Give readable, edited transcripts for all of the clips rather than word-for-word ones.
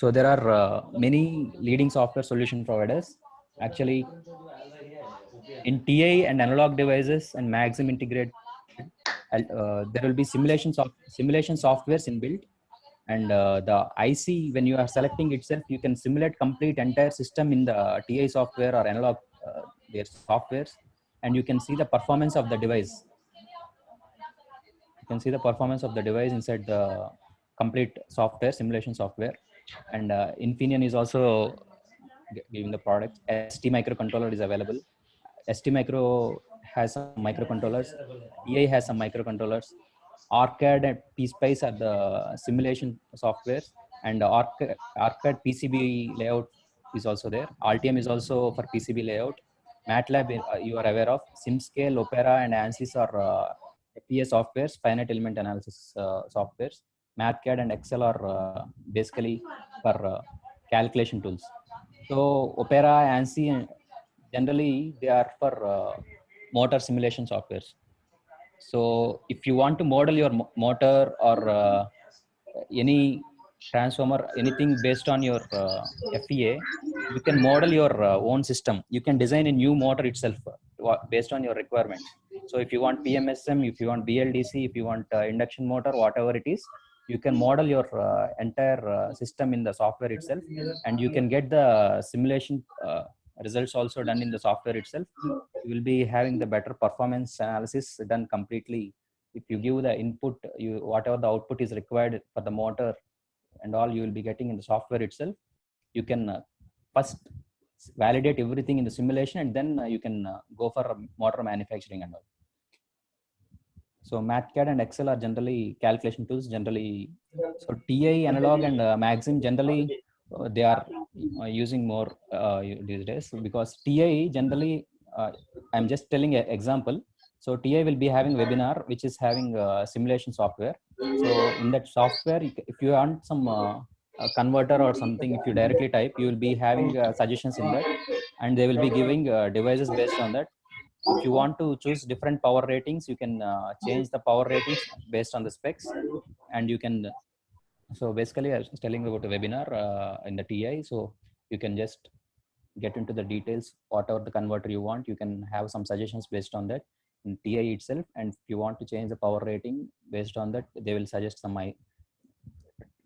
So there are many leading software solution providers. Actually, in TI and analog devices and Maxim integrated, there will be simulation softwares inbuilt, and the IC, when you are selecting itself, you can simulate complete entire system in the TI software or analog their softwares, and you can see the performance of the device. You can see the performance of the device inside the complete software, simulation software. And Infineon is also giving the product. ST microcontroller is available. ST micro has some microcontrollers. TI has some microcontrollers. Arcade and PSpice are the simulation softwares, and Arcade PCB layout is also there. Altium is also for PCB layout. MATLAB, you are aware of. SimScale, Opera, and ANSYS are FEA softwares, finite element analysis softwares. MathCAD and Excel are basically for calculation tools. So Opera, ANSYS, generally they are for motor simulation softwares. So if you want to model your motor or any transformer, anything based on your FEA, you can model your own system. You can design a new motor itself based on your requirements. So if you want PMSM, if you want BLDC, if you want induction motor, whatever it is, you can model your entire system in the software itself, and you can get the simulation results also done in the software itself. You will be having the better performance analysis done completely. If you give the input, whatever the output is required for the motor and all, you will be getting in the software itself. You can first validate everything in the simulation, and then you can go for motor manufacturing and all. So MathCAD and Excel are generally calculation tools generally. So TI, analog, and Maxim generally they are using more these days, because TI generally, I'm just telling an example. So TI will be having webinar which is having simulation software. So in that software, if you want some converter or something, if you directly type, you will be having suggestions in that, and they will be giving devices based on that. If you want to choose different power ratings, you can change the power ratings based on the specs, and you can. So basically, I was telling about a webinar in the TI. So you can just get into the details, whatever the converter you want. You can have some suggestions based on that in TI itself. And if you want to change the power rating based on that, they will suggest some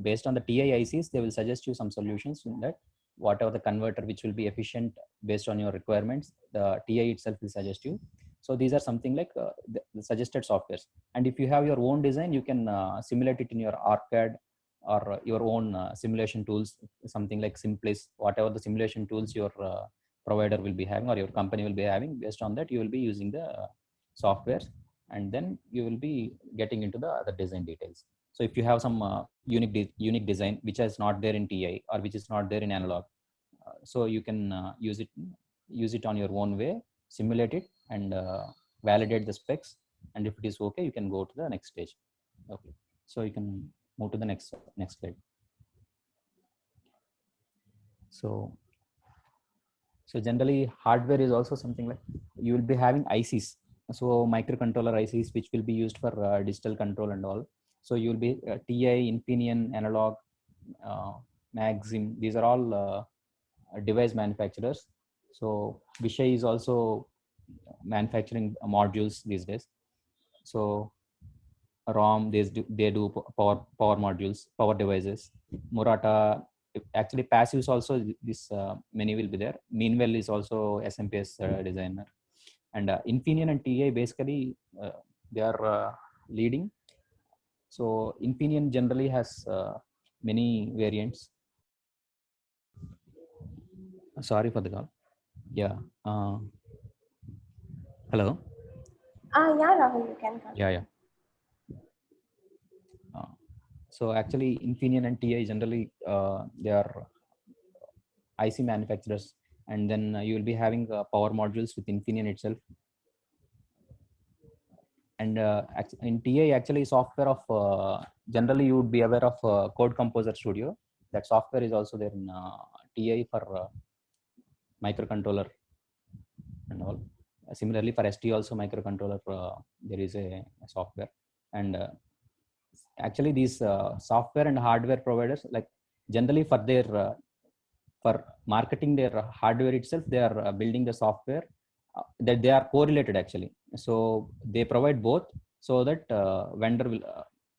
based on the TI ICs, they will suggest you some solutions in that. Whatever the converter which will be efficient based on your requirements, the TI itself will suggest you. So these are something like the suggested softwares. And if you have your own design, you can simulate it in your Arcade or your own simulation tools, something like Simplis, whatever the simulation tools your provider will be having or your company will be having. Based on that, you will be using the software, and then you will be getting into the other design details. So if you have some unique design which is not there in TI or which is not there in analog, so you can use it on your own way, simulate it, and validate the specs. And if it is okay, you can go to the next stage. Okay, so you can move to the next slide. So generally, hardware is also something like you will be having ICs. So microcontroller ICs which will be used for digital control and all. So you will be TI, Infineon, Analog, Maxim. These are all device manufacturers. So Vishay is also manufacturing modules these days. So ROM, they do power modules, power devices. Murata, actually passives also, this many will be there. Meanwhile is also SMPS designer. And Infineon and TI basically they are leading. So Infineon generally has many variants. Sorry for the call. Yeah. Hello. Yeah, Rahul, you can come. Yeah. So actually, Infineon and TI generally they are IC manufacturers, and then you will be having power modules with Infineon itself. And in TI, actually, software of generally you would be aware of Code Composer Studio. That software is also there in TI for microcontroller and all. Similarly, for ST also microcontroller, there is a software. And actually, these software and hardware providers, like generally for their for marketing their hardware itself, they are building the software that they are correlated actually. So they provide both, so that vendor will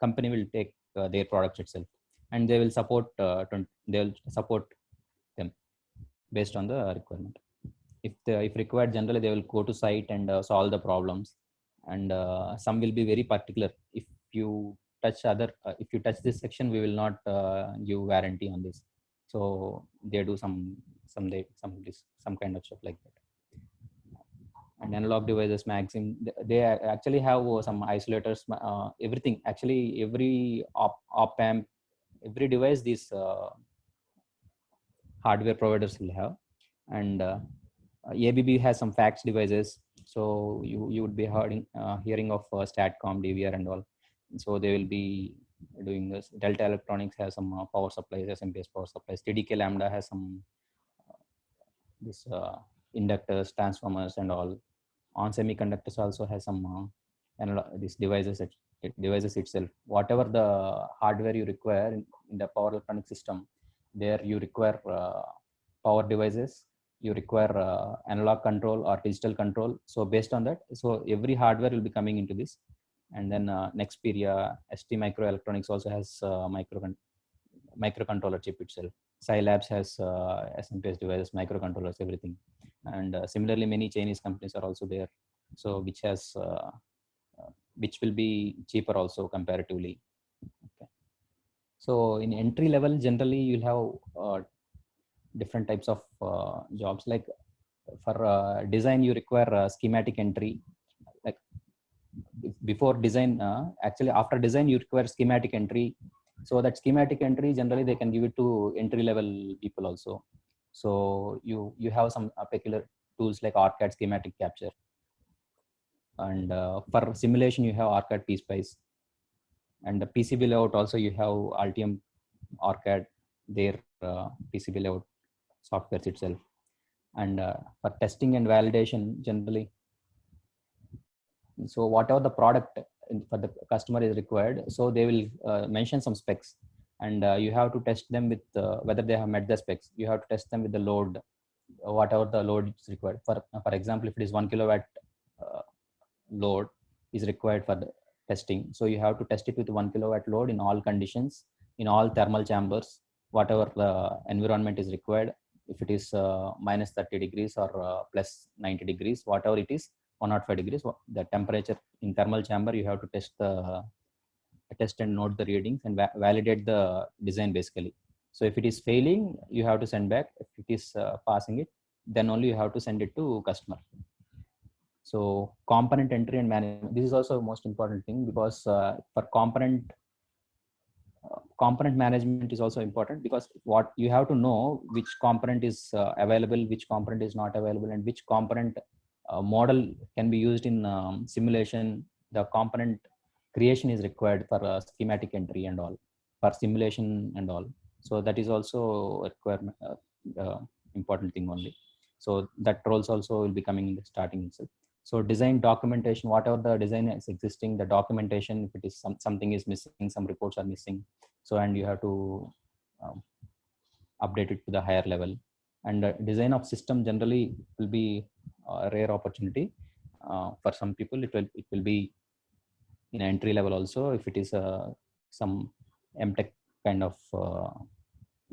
company will take their products itself, and they will support they will support them based on the requirement. If required, generally they will go to site and solve the problems. And some will be very particular. If you if you touch this section, we will not give warranty on this. So they do some kind of stuff like that. And analog devices, maxim, they actually have some isolators, everything actually, every op amp, every device these hardware providers will have. And ABB has some fax devices. So you would be hearing of Statcom, DVR and all. So they will be doing this. Delta Electronics has some power supplies, SMP power supplies. TDK Lambda has some this inductors, transformers and all. On Semiconductors also has some these devices itself. Whatever the hardware you require in the power electronic system, there you require power devices, you require analog control or digital control. So based on that, so every hardware will be coming into this. And then Nexperia, ST Microelectronics also has microcontroller chip itself. Scilabs has SMPS devices, microcontrollers, everything. And similarly, many Chinese companies are also there. So which will be cheaper also comparatively. Okay. So in entry level, generally you'll have different types of jobs. Like for design, you require schematic entry. Like before design, actually after design you require schematic entry. So that schematic entry, generally they can give it to entry level people also. So you have some peculiar tools like ARCAD schematic capture. And for simulation you have ARCAD PSpice. And the PCB layout also you have Altium ARCAD, their PCB layout softwares itself. And for testing and validation, generally, so whatever the product for the customer is required, so they will mention some specs. And you have to test them with whether they have met the specs. You have to test them with the load, whatever the load is required. For example, if it is 1 kilowatt load is required for the testing, so you have to test it with 1 kilowatt load in all conditions, in all thermal chambers, whatever the environment is required. If it is minus 30 degrees or plus 90 degrees, whatever it is, 105 degrees, the temperature in thermal chamber, you have to test and note the readings and validate the design basically. So if it is failing, you have to send back. If it is passing it, then only you have to send it to customer. So component entry and management, this is also the most important thing, because for component management is also important, because what you have to know which component is available, which component is not available, and which component model can be used in simulation. The component creation is required for schematic entry and all, for simulation and all. So that is also a requirement, important thing only. So that roles also will be coming in the starting itself. So design documentation, whatever the design is existing, the documentation, if it is something is missing, some reports are missing, so and you have to update it to the higher level. And design of system generally will be a rare opportunity. For some people it will be in entry level also, if it is some MTech kind of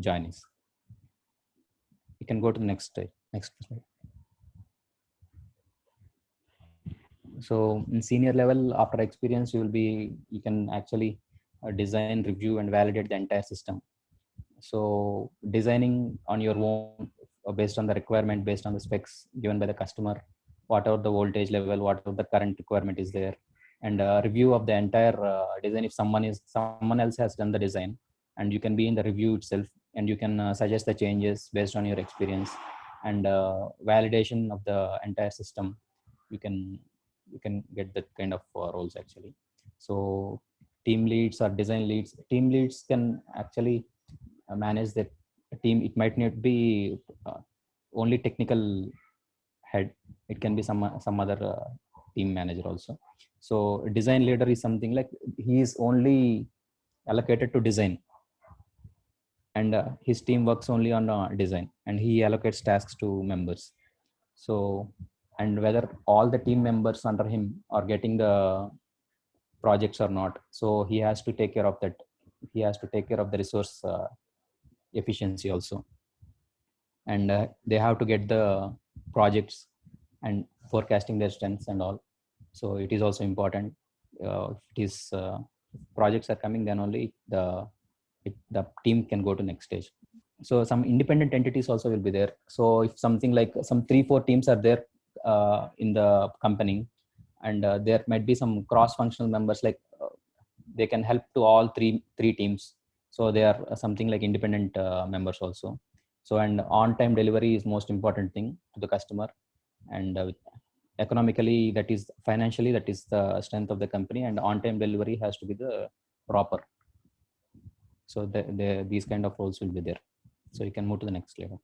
joinees. You can go to the next slide. So in senior level, after experience, you can actually design, review and validate the entire system. So designing on your own, based on the requirement, based on the specs given by the customer, whatever the voltage level, whatever the current requirement is there. And review of the entire design. If someone else has done the design, and you can be in the review itself, and you can suggest the changes based on your experience. And validation of the entire system, you can get that kind of roles actually. So team leads or design leads, team leads can actually manage the team. It might not be only technical head, it can be some other team manager also. So design leader is something like he is only allocated to design. and his team works only on design, and he allocates tasks to members. So, and whether all the team members under him are getting the projects or not, so he has to take care of that. He has to take care of the resource efficiency also, and they have to get the projects and forecasting their strengths and all. So it is also important. If it is projects are coming, then only the team can go to next stage. So some independent entities also will be there. So if something like some 3-4 teams are there in the company, and there might be some cross functional members, like they can help to all three teams. So they are something like independent members also. So, and on time delivery is most important thing to the customer, and economically, that is financially, that is the strength of the company, and on time delivery has to be the proper. So these kind of roles will be there. So you can move to the next slide.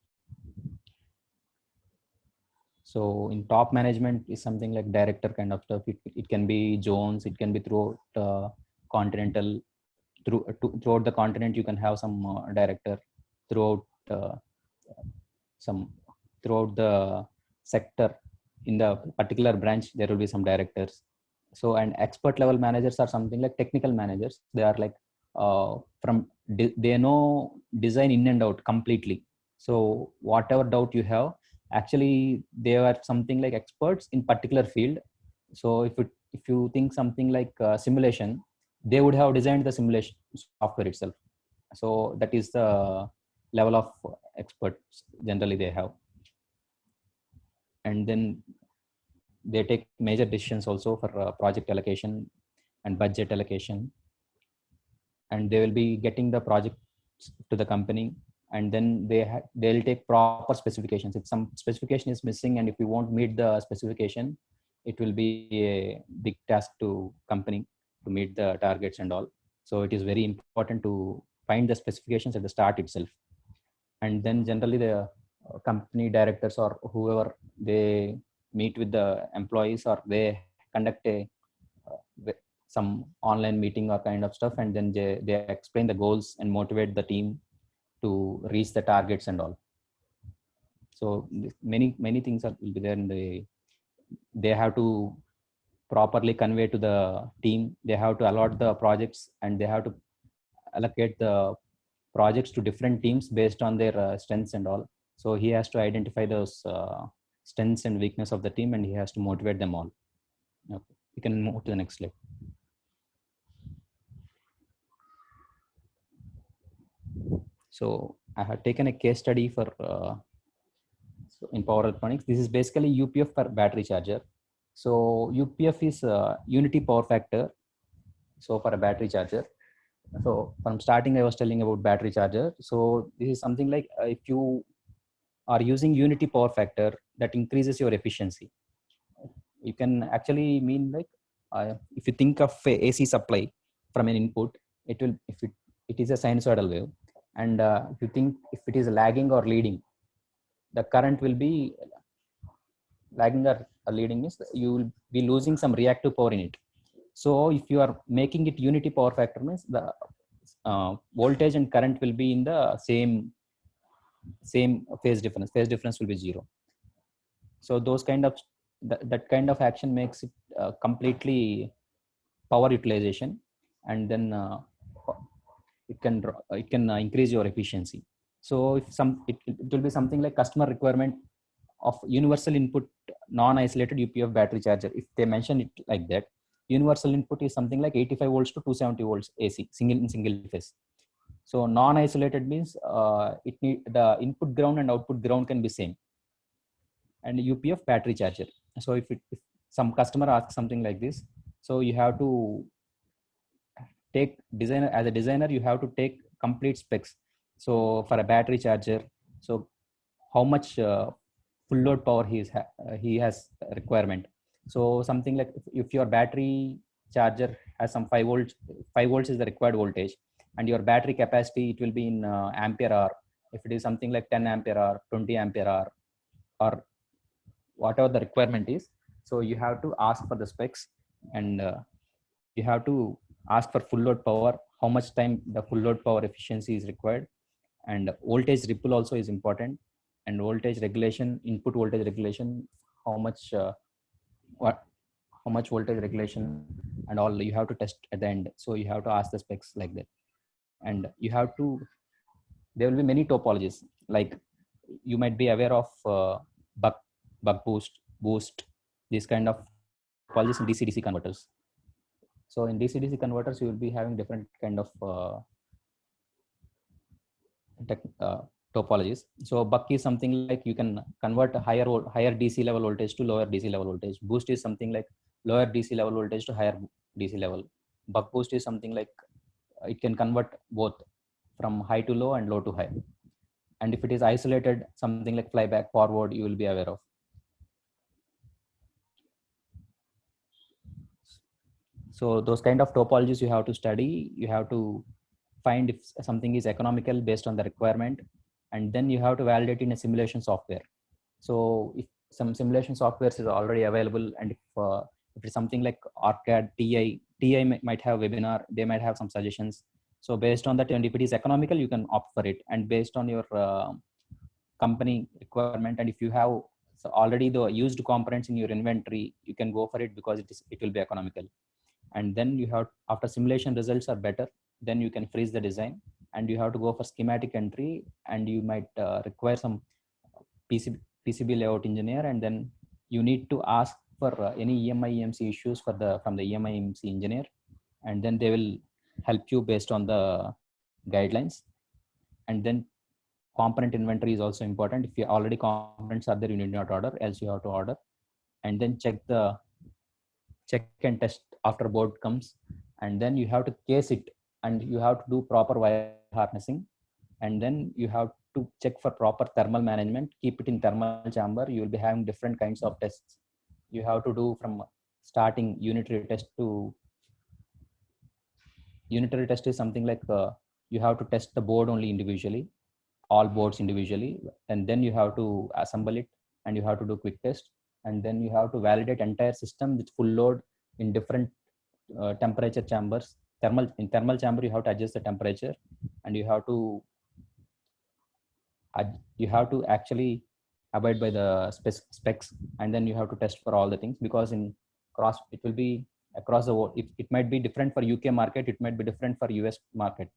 So in top management is something like director kind of stuff. It can be zones, it can be throughout continental, throughout the continent you can have some director. Throughout throughout the sector in the particular branch there will be some directors. So, and expert level managers are something like technical managers. They are like they know design in and out completely. So whatever doubt you have, actually they are something like experts in particular field. So if you think something like simulation, they would have designed the simulation software itself. So that is the level of experts generally they have. And then they take major decisions also for project allocation and budget allocation, and they will be getting the project to the company, and then they'll take proper specifications. If some specification is missing and if you won't meet the specification, it will be a big task to company to meet the targets and all. So it is very important to find the specifications at the start itself. And then generally the company directors or whoever, they meet with the employees, or they conduct some online meeting or kind of stuff, and then they explain the goals and motivate the team to reach the targets and all. So many things will be there in they have to properly convey to the team. They have to allot the projects, and they have to allocate the projects to different teams based on their strengths and all. So he has to identify those strengths and weakness of the team, and he has to motivate them all. Okay, you can move to the next slide. So I have taken a case study for so in power electronics. This is basically UPF for battery charger. So UPF is unity power factor. So for a battery charger. So from starting, I was telling about battery charger. So this is something like if you are using unity power factor, that increases your efficiency. You can actually mean like if you think of a AC supply from an input, it will, if it is a sinusoidal wave, and if you think if it is lagging or leading, the current will be lagging or leading, means you will be losing some reactive power in it. So if you are making it unity power factor, means the voltage and current will be in the same phase difference. Phase difference will be 0. So those kind of that kind of action makes it completely power utilization, and then it can increase your efficiency. So if it will be something like customer requirement of universal input non-isolated UPF battery charger. If they mention it like that, universal input is something like 85 volts to 270 volts AC single phase. So non-isolated means the input ground and output ground can be same, and UPF battery charger. So if some customer asks something like this, so you have to take designer, as a designer you have to take complete specs. So for a battery charger, so how much full load power he has requirement. So something like if your battery charger has some 5 volts is the required voltage, and your battery capacity, it will be in ampere hour. If it is something like 10 ampere hour, 20 ampere hour, or whatever the requirement is, so you have to ask for the specs, and you have to ask for full load power, how much time the full load power efficiency is required, And voltage ripple also is important, and voltage regulation, input voltage regulation, how much what how much voltage regulation and all you have to test at the end. So you have to ask the specs like that. And you have to, there will be many topologies, like you might be aware of buck boost, these kind of topologies in DC-DC converters. So in DC-DC converters you will be having different kind of topologies. So buck is something like you can convert a higher DC level voltage to lower DC level voltage. Boost is something like lower DC level voltage to higher DC level. Buck boost is something like it can convert both from high to low and low to high. And if it is isolated, something like flyback forward, you will be aware of. So those kind of topologies you have to study. You have to find if something is economical based on the requirement, and then you have to validate in a simulation software. So if some simulation software is already available, and if it's something like ARCAD, TI might have webinar, they might have some suggestions. So based on that, and if it is economical, you can opt for it. And based on your company requirement, and if you have already the used components in your inventory, you can go for it because it will be economical. And then you have, after simulation results are better, then you can freeze the design, and you have to go for schematic entry, and you might require some PCB layout engineer, and then you need to ask for any EMI EMC issues from the EMI EMC engineer, and then they will help you based on the guidelines. And then component inventory is also important. If you already components are there, you need not order, else you have to order. And then check and test after board comes, and then you have to case it, and you have to do proper wire harnessing, and then you have to check for proper thermal management, keep it in thermal chamber. You will be having different kinds of tests you have to do, from starting unitary test to unitary test is something like you have to test the board only individually, all boards individually, and then you have to assemble it, and you have to do quick test, and then you have to validate entire system with full load in different temperature chambers. In thermal chamber you have to adjust the temperature, and you have to actually abide by the specs, and then you have to test for all the things, because it will be across the world. It might be different for UK market, it might be different for US market.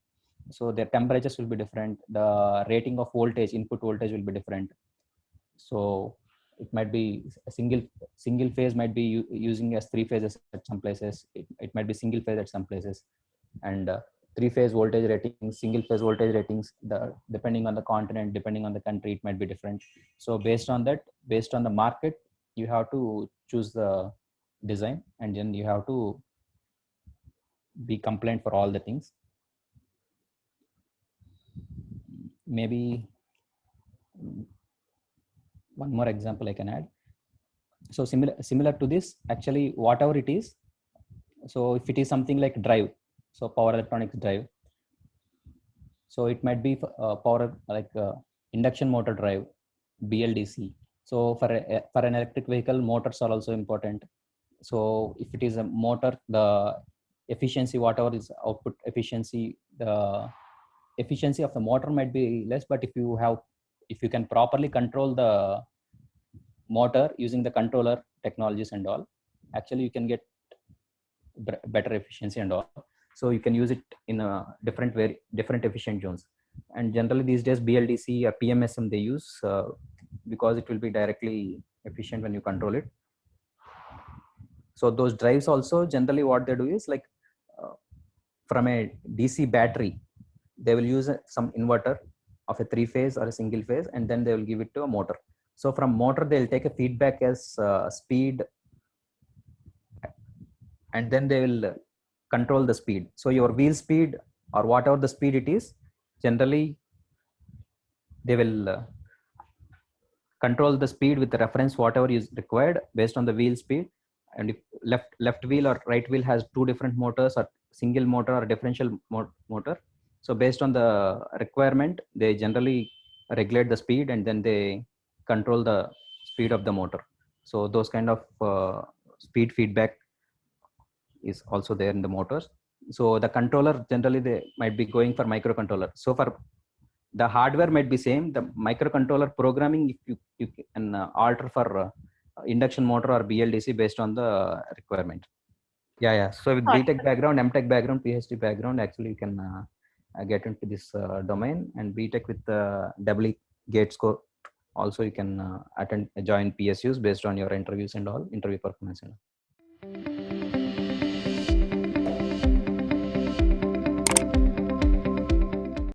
So their temperatures will be different, the rating of voltage, input voltage will be different. So it might be a single phase might be using as 3 phases at some places, it might be single phase at some places. And 3-phase voltage ratings, single phase voltage ratings, depending on the continent, depending on the country, it might be different. So based on that, based on the market, you have to choose the design, and then you have to be compliant for all the things. Maybe one more example I can add. So similar to this, actually, whatever it is. So if it is something like drive, so power electronics drive, so it might be power like induction motor drive, BLDC. So for an electric vehicle, motors are also important. So if it is a motor, the efficiency, whatever is output efficiency, the efficiency of the motor might be less, but if you can properly control the motor using the controller technologies and all, actually you can get better efficiency and all. So you can use it in a different efficient zones. And generally these days BLDC or PMSM they use because it will be directly efficient when you control it. So those drives also, generally what they do is like from a DC battery, they will use some inverter of a 3-phase or a single phase, and then they will give it to a motor. So from motor, they'll take a feedback as speed, and then they will control the speed. So your wheel speed or whatever the speed it is, generally they will control the speed with the reference whatever is required based on the wheel speed. And if left wheel or right wheel has 2 different motors, or single motor or differential motor, so based on the requirement, they generally regulate the speed, and then they control the speed of the motor. So those kind of speed feedback is also there in the motors. So the controller, generally they might be going for microcontroller. So for the hardware might be same. The microcontroller programming, if you can alter for induction motor or BLDC based on the requirement. Yeah. So with BTech background, MTech background, PhD background, actually you can get into this domain, and BTech with double gate score. Also, you can join PSUs based on your interviews and all, interview performance and all.